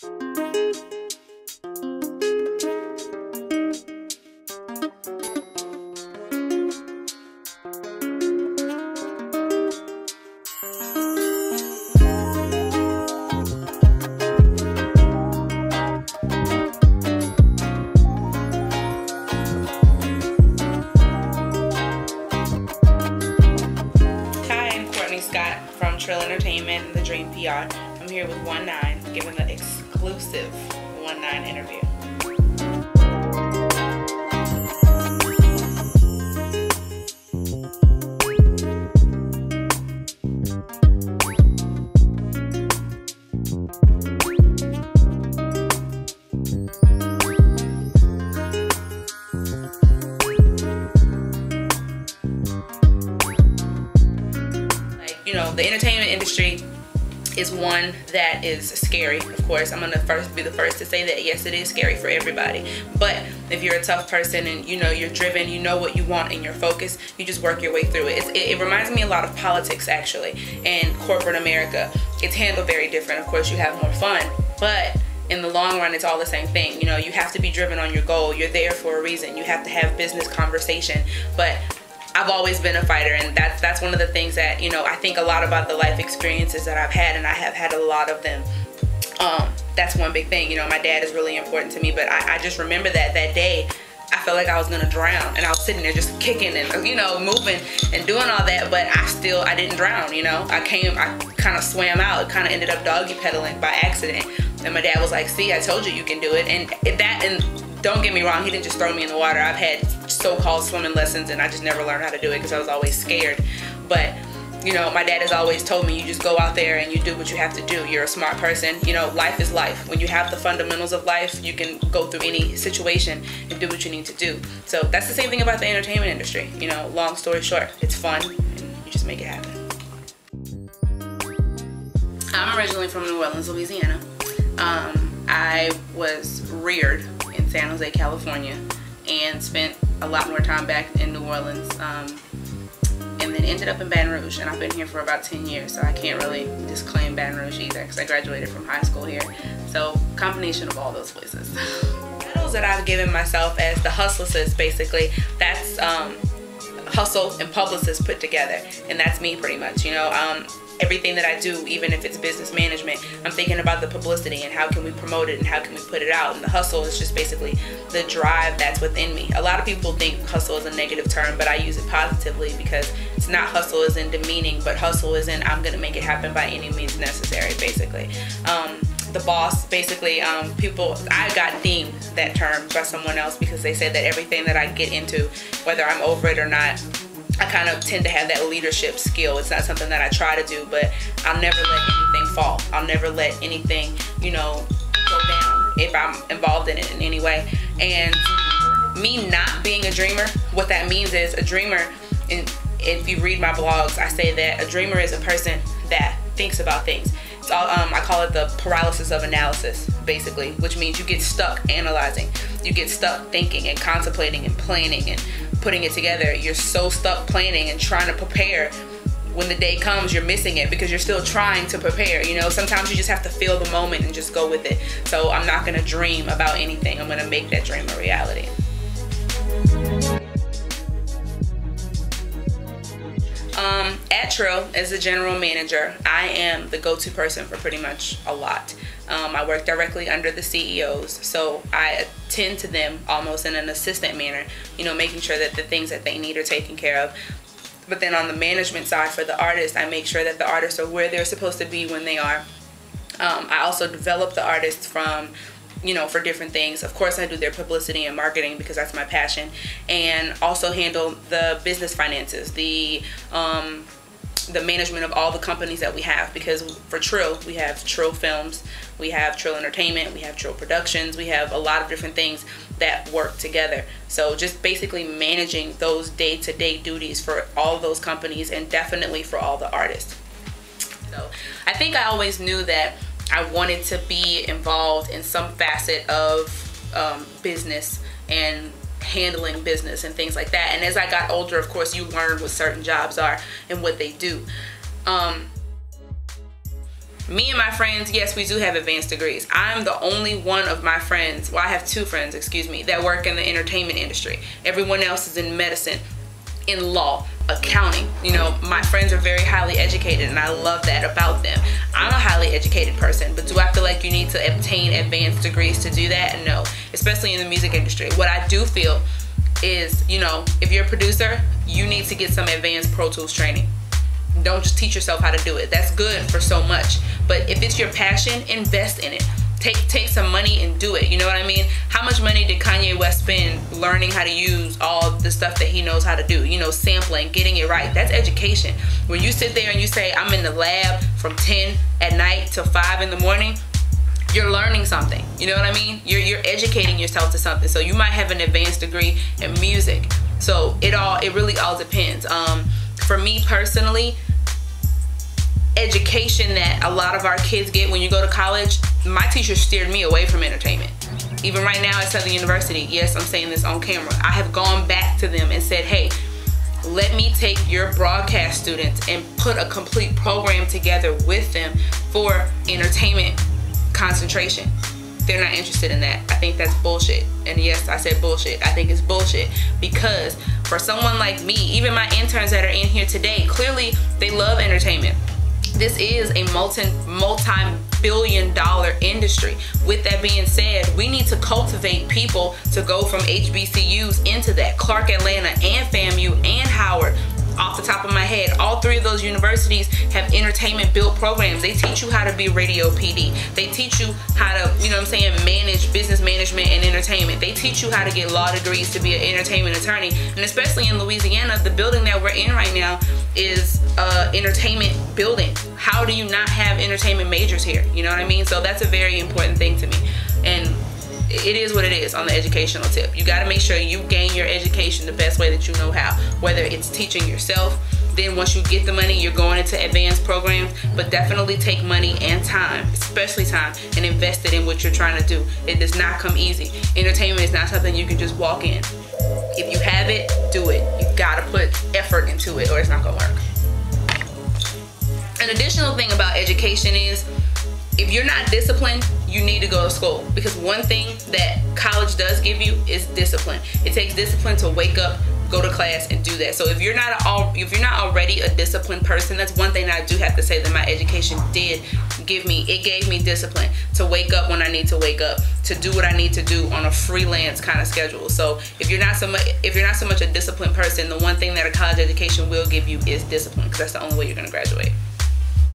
Courtney Scott from Trill and the Dream PR. I'm here with OneNine, giving an exclusive OneNine interview. You know, the entertainment industry is one that is scary, of course. I'm gonna be the first to say that yes, it is scary for everybody. But if you're a tough person and you know you're driven, you know what you want and you're focused, you just work your way through it. It reminds me a lot of politics, actually, and corporate America. It's handled very different. Of course, you have more fun, but in the long run, it's all the same thing. You know, you have to be driven on your goal. You're there for a reason. You have to have business conversation. But I've always been a fighter, and that's one of the things that, you know, I think a lot about the life experiences that I've had, and I have had a lot of them. That's one big thing. You know, my dad is really important to me, but I just remember that day I felt like I was gonna drown, and I was sitting there just kicking and, you know, moving and doing all that, but I didn't drown, you know. I kind of swam out, kind of ended up doggy pedaling by accident, and my dad was like, see, I told you you can do it. And don't get me wrong, he didn't just throw me in the water. I've had so-called swimming lessons, and I just never learned how to do it because I was always scared. But, you know, my dad has always told me, you just go out there and you do what you have to do. You're a smart person. You know, life is life. When you have the fundamentals of life, you can go through any situation and do what you need to do. So that's the same thing about the entertainment industry. You know, long story short, it's fun and you just make it happen. I'm originally from New Orleans, Louisiana. I was reared in San Jose, California, and spent a lot more time back in New Orleans, and then ended up in Baton Rouge, and I've been here for about 10 years, so I can't really disclaim Baton Rouge either because I graduated from high school here. So combination of all those places. Titles that I've given myself as the hustlicist, basically, that's hustle and publicist put together, and that's me pretty much, you know. Everything that I do, even if it's business management, I'm thinking about the publicity and how can we promote it and how can we put it out. And the hustle is just basically the drive that's within me. A lot of people think hustle is a negative term, but I use it positively because it's not hustle as in demeaning, but hustle as in I'm gonna make it happen by any means necessary, basically. The boss, basically, I got deemed that term by someone else because they said that everything that I get into, whether I'm over it or not, I kind of tend to have that leadership skill. It's not something that I try to do, but I'll never let anything fall. I'll never let anything, you know, go down if I'm involved in it in any way. And me not being a dreamer, what that means is a dreamer, and if you read my blogs, I say that a dreamer is a person that thinks about things. It's all, I call it the paralysis of analysis, basically, which means you get stuck analyzing. You get stuck thinking and contemplating and planning and putting it together. You're so stuck planning and trying to prepare. When the day comes, you're missing it because you're still trying to prepare. You know, sometimes you just have to feel the moment and just go with it. So I'm not gonna dream about anything. I'm gonna make that dream a reality. At Trill, as a general manager, I am the go-to person for pretty much a lot. I work directly under the CEOs, so I attend to them almost in an assistant manner, you know, making sure that the things that they need are taken care of. But then on the management side for the artists, I make sure that the artists are where they're supposed to be when they are. I also develop the artists from, you know, for different things. Of course, I do their publicity and marketing because that's my passion, and also handle the business finances, the management of all the companies that we have, because for Trill, we have Trill Films, we have Trill Entertainment, we have Trill Productions, we have a lot of different things that work together. So just basically managing those day-to-day duties for all of those companies and definitely for all the artists. So I think I always knew that I wanted to be involved in some facet of business and handling business and things like that. And as I got older, of course, you learn what certain jobs are and what they do. Me and my friends, yes, we do have advanced degrees. I'm the only one of my friends, well, I have 2 friends, excuse me, that work in the entertainment industry. Everyone else is in medicine, in law, accounting. You know, my friends are very highly educated, and I love that about them. I'm a highly educated person, but do I feel like you need to obtain advanced degrees to do that? No, especially in the music industry. What I do feel is, you know, if you're a producer, you need to get some advanced Pro Tools training. Don't just teach yourself how to do it. That's good for so much, but if it's your passion, invest in it. Take some money and do it. You know what I mean? How much money did Kanye West spend learning how to use all the stuff that he knows how to do? You know, sampling, getting it right. That's education. When you sit there and you say, I'm in the lab from 10 at night till 5 in the morning, you're learning something. You know what I mean? You're educating yourself to something. So you might have an advanced degree in music. So it really all depends. For me personally, education that a lot of our kids get when you go to college, my teacher steered me away from entertainment. Even right now at Southern University, yes, I'm saying this on camera, I have gone back to them and said, hey, let me take your broadcast students and put a complete program together with them for entertainment concentration. They're not interested in that. I think that's bullshit. And yes, I said bullshit. I think it's bullshit, because for someone like me, even my interns that are in here today, clearly they love entertainment. This is a multi-billion-dollar industry. With that being said, we need to cultivate people to go from HBCUs into that. Clark Atlanta and FAMU and Howard. Off the top of my head, all 3 of those universities have entertainment built programs. They teach you how to be radio PD. They teach you how to, you know what I'm saying, manage business management and entertainment. They teach you how to get law degrees to be an entertainment attorney. And especially in Louisiana, the building that we're in right now is entertainment building. How do you not have entertainment majors here? You know what I mean? So that's a very important thing to me. And it is what it is on the educational tip. You got to make sure you gain your education the best way that you know how. Whether it's teaching yourself, then once you get the money, you're going into advanced programs, but definitely take money and time, especially time, and invest it in what you're trying to do. It does not come easy. Entertainment is not something you can just walk in. If you have it, do it. You got to put effort into it or it's not going to work. An additional thing about education is, if you're not disciplined, you need to go to school, because one thing that college does give you is discipline. It takes discipline to wake up, go to class, and do that. So if you're not already a disciplined person, that's one thing that I do have to say that my education did give me. It gave me discipline to wake up when I need to wake up, to do what I need to do on a freelance kind of schedule. So if you're not so much a disciplined person, the one thing that a college education will give you is discipline, because that's the only way you're going to graduate.